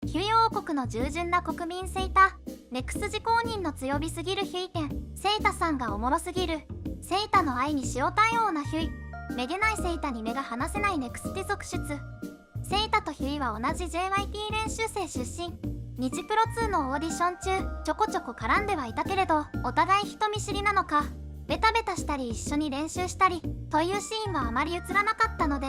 ヒュイ王国の従順な国民セイタ。ネクスジ公認の強火すぎるヒュイ点。セイタさんがおもろすぎる。セイタの愛に塩対応なヒュイ。めげないセイタに目が離せないネクスティ続出。セイタとヒュイは同じ JYP 練習生出身。日プロ2のオーディション中ちょこちょこ絡んではいたけれど、お互い人見知りなのかベタベタしたり一緒に練習したりというシーンはあまり映らなかったので、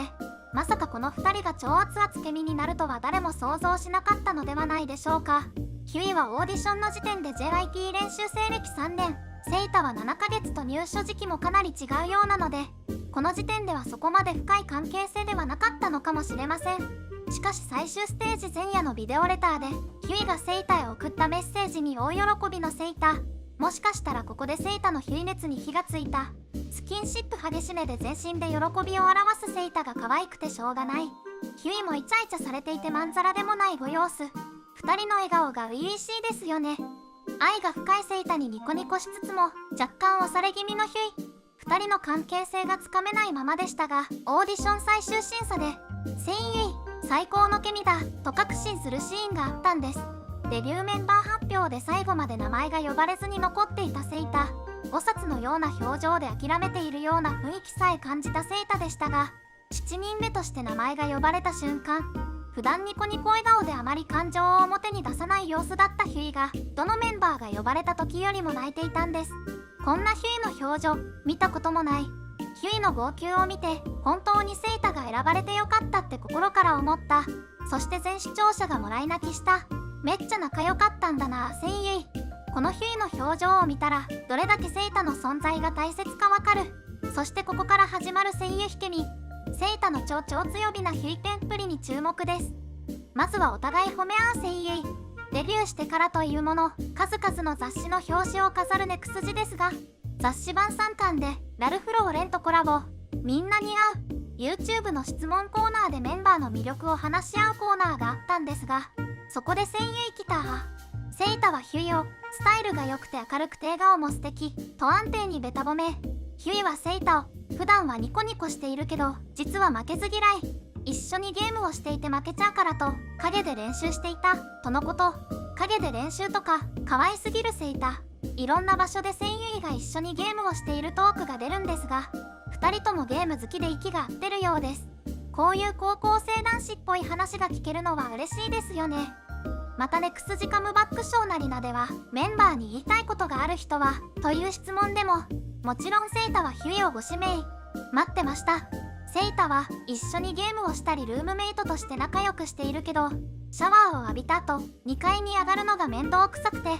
まさかこの2人が超熱々ケミになるとは誰も想像しなかったのではないでしょうか。ヒュイはオーディションの時点で JYP 練習生歴3年、セイタは7ヶ月と入所時期もかなり違うようなので、この時点ではそこまで深い関係性ではなかったのかもしれません。しかし最終ステージ前夜のビデオレターでヒュイがセイタへ送ったメッセージに大喜びのセイタ。もしかしたらここでセイタのヒュイ熱に火がついた。スキンシップ激しめで全身で喜びを表すセイタが可愛くてしょうがない。ヒュイもイチャイチャされていてまんざらでもないご様子。2人の笑顔が初々しいですよね。愛が深いセイタにニコニコしつつも若干押され気味のヒュイ。2人の関係性がつかめないままでしたが、オーディション最終審査でセイユイ最高のケミだと確信するシーンがあったんです。デビューメンバー発表で最後まで名前が呼ばれずに残っていたセイタ。菩薩のような表情で諦めているような雰囲気さえ感じたセイタでしたが、7人目として名前が呼ばれた瞬間、普段ニコニコ笑顔であまり感情を表に出さない様子だったヒュイがどのメンバーが呼ばれた時よりも泣いていたんです。こんなヒュイの表情見たこともない。ヒュイの号泣を見て本当にセイタが選ばれてよかったって心から思った。そして全視聴者がもらい泣きした。めっちゃ仲良かったんだなセイユイ。このヒュイの表情を見たらどれだけセイタの存在が大切かわかる。そしてここから始まるセイユヒケミ。セイタの超強火なヒュイペンっぷりに注目です。まずはお互い褒め合うセイユイ。デビューしてからというもの数々の雑誌の表紙を飾るネクスジですが、雑誌版3巻でラルフローレンとコラボ。みんなに合う YouTube の質問コーナーでメンバーの魅力を話し合うコーナーがあったんですが、そこでセイユイ来た。セイタはヒュイをスタイルが良くて明るくて笑顔も素敵と安定にベタ褒め。ヒュイはセイタを普段はニコニコしているけど実は負けず嫌い、一緒にゲームをしていて負けちゃうからと陰で練習していたとのこと。陰で練習とか可愛すぎるセイタ。いろんな場所でセイユイが一緒にゲームをしているトークが出るんですが、2人ともゲーム好きで息が合ってるようです。こういう高校生男子っぽい話が聞けるのは嬉しいですよね。またネクスジカムバックショーなりなではメンバーに言いたいことがある人はという質問でも、もちろんセイタはヒュイをご指名待ってました。セイタは一緒にゲームをしたりルームメイトとして仲良くしているけど、シャワーを浴びた後2階に上がるのが面倒くさくて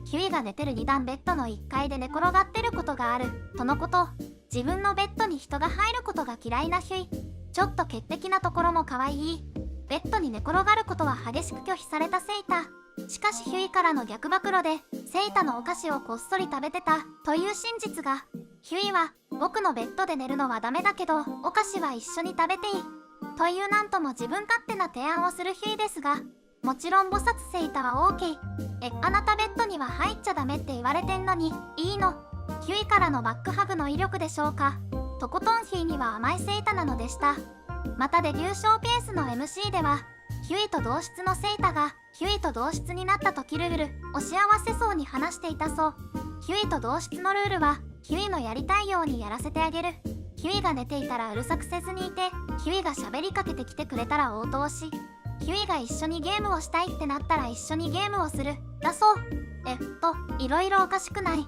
ヒュイが寝てる2段ベッドの1階で寝転がってることがあるとのこと。自分のベッドに人が入ることが嫌いなヒュイ。ちょっと潔癖なところも可愛い。ベッドに寝転がることは激しく拒否されたセイタ。しかしヒュイからの逆暴露でセイタのお菓子をこっそり食べてたという真実が。ヒュイは僕のベッドで寝るのはダメだけどお菓子は一緒に食べていいというなんとも自分勝手な提案をするヒュイですが、もちろん菩薩セイタは OK。 あなたベッドには入っちゃダメって言われてんのにいいの。ヒュイからのバックハグの威力でしょうか。とことんヒュイには甘いセイタなのでした。またデビューショーペースの MC ではヒュイと同室のセイタがヒュイと同室になった時ルールお幸せそうに話していたそう。ヒュイと同室のルールはヒュイのやりたいようにやらせてあげる。ヒュイが寝ていたらうるさくせずにいて、ヒュイが喋りかけてきてくれたら応答し、ヒュイが一緒にゲームをしたいってなったら一緒にゲームをするだそう。いろいろおかしくない？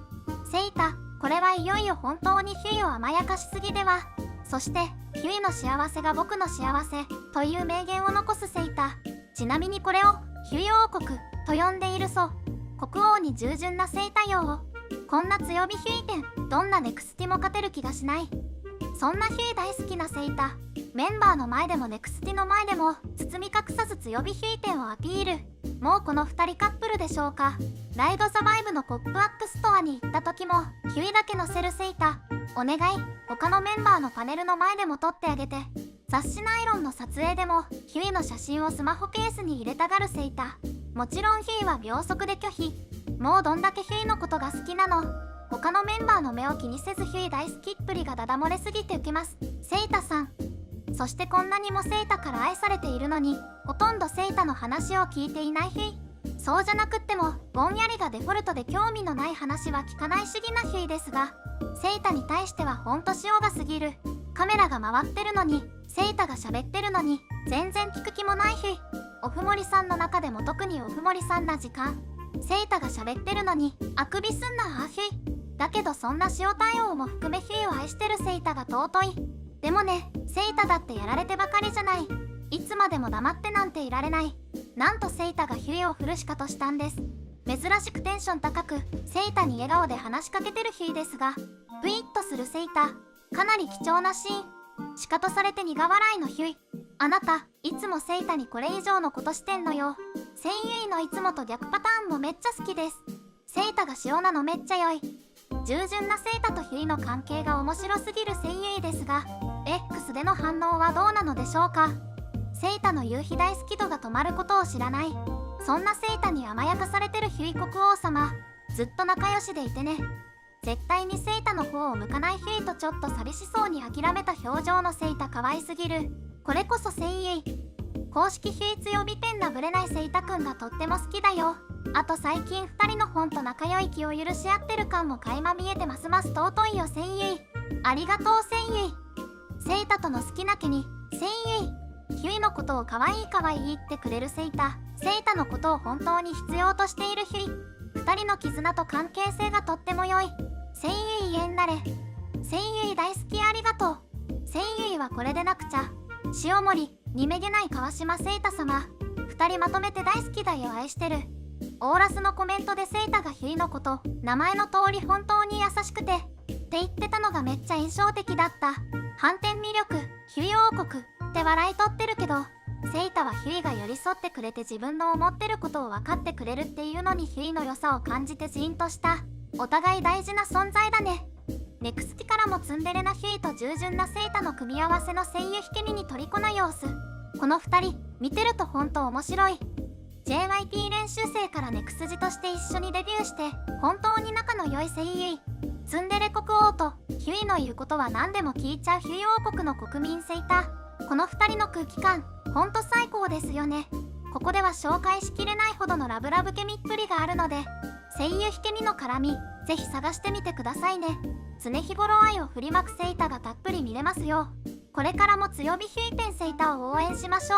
セイタ、これはいよいよ本当にヒュイを甘やかしすぎでは。そしてヒュイの幸せが僕の幸せという名言を残すセイタ。ちなみにこれをヒュイ王国と呼んでいるそう。国王に従順なセイタよ。こんな強火ヒュイ点どんなネクスティも勝てる気がしない。そんなヒュイ大好きなセイタ。メンバーの前でもネクスティの前でも包み隠さず強火ヒュイ点をアピール。もうこの2人カップルでしょうか。ライドサバイブのポップアップストアに行った時もヒュイだけ載せるセイタ。お願い、他のメンバーのパネルの前でも撮ってあげて。雑誌ナイロンの撮影でもヒュイの写真をスマホケースに入れたがるセイタ。もちろんヒュイは秒速で拒否。もうどんだけヒュイのことが好きなの。他のメンバーの目を気にせずヒュイ大好きっぷりがダダ漏れすぎてウケます。セイタさんそしてこんなにもセイタから愛されているのに、ほとんどセイタの話を聞いていないヒュイ。そうじゃなくっても、ぼんやりがデフォルトで興味のない話は聞かない主義なヒュイですが、セイタに対してはほんと塩が過ぎる。カメラが回ってるのに、セイタが喋ってるのに、全然聞く気もないヒュイ。オフモリさんの中でも特にオフモリさんな時間。セイタが喋ってるのに、あくびすんなヒュイ。だけどそんな塩対応も含めヒュイを愛してるセイタが尊い。でもね、セイタだってやられてばかりじゃない。いつまでも黙ってなんていられない。なんとセイタがヒュイをフルシカとしたんです。珍しくテンション高く、セイタに笑顔で話しかけてるヒュイですが、ぷいっとするセイタ。かなり貴重なシーン。シカトされて苦笑いのヒュイ。あなた、いつもセイタにこれ以上のことしてんのよ。セイユイのいつもと逆パターンもめっちゃ好きです。セイタが塩なのめっちゃ良い。従順なセイタとヒュイの関係が面白すぎるセイユイですが、X での反応はどうなのでしょうか。セイタの夕日大好き度が止まることを知らない。そんなセイタに甘やかされてるヒュイ国王様、ずっと仲良しでいてね。絶対にセイタの方を向かないヒュイとちょっと寂しそうに諦めた表情のセイタ可愛すぎる。これこそセイユイ。公式ヒュイ強火ペンなぶれないセイタくんがとっても好きだよ。あと最近2人の本と仲良い気を許し合ってる感も垣間見えてますます尊いよセイユイ。ありがとうセイユイ。セイタとの好きな気に、セイユイ。ヒュイのことを可愛い可愛い言ってくれるセイタ。セイタのことを本当に必要としているヒュイ。2人の絆と関係性がとっても良い。セイユイ家んなれ。セイユイ大好きありがとう。セイユイはこれでなくちゃ。塩森、にめげない川島セイタ様。2人まとめて大好きだよ愛してる。オーラスのコメントでセイタがヒュイのこと、名前の通り本当に優しくて、って言ってたのがめっちゃ印象的だった。反転魅力、ヒュイ王国って笑い取ってるけど、セイタはヒュイが寄り添ってくれて自分の思ってることを分かってくれるっていうのにヒュイの良さを感じてジーンとした。お互い大事な存在だね。ネクスティからもツンデレなヒュイと従順なセイタの組み合わせの声優ひけりに虜の様子。この2人、見てるとほんと面白い。JYP 練習生からネクスジとして一緒にデビューして、本当に仲の良いセイユイ。ツンデレ国王とヒュイの言うことは何でも聞いちゃうヒュイ王国の国民セイタ。この2人の空気感、ほんと最高ですよね。ここでは紹介しきれないほどのラブラブケミっぷりがあるので、声優ひけみの絡み、ぜひ探してみてくださいね。常日頃愛を振りまくセイタがたっぷり見れますよ。これからも強火ヒュイペンセイタを応援しましょ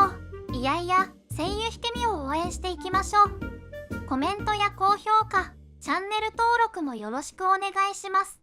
う。いやいや、声優ひけみを応援していきましょう。コメントや高評価、チャンネル登録もよろしくお願いします。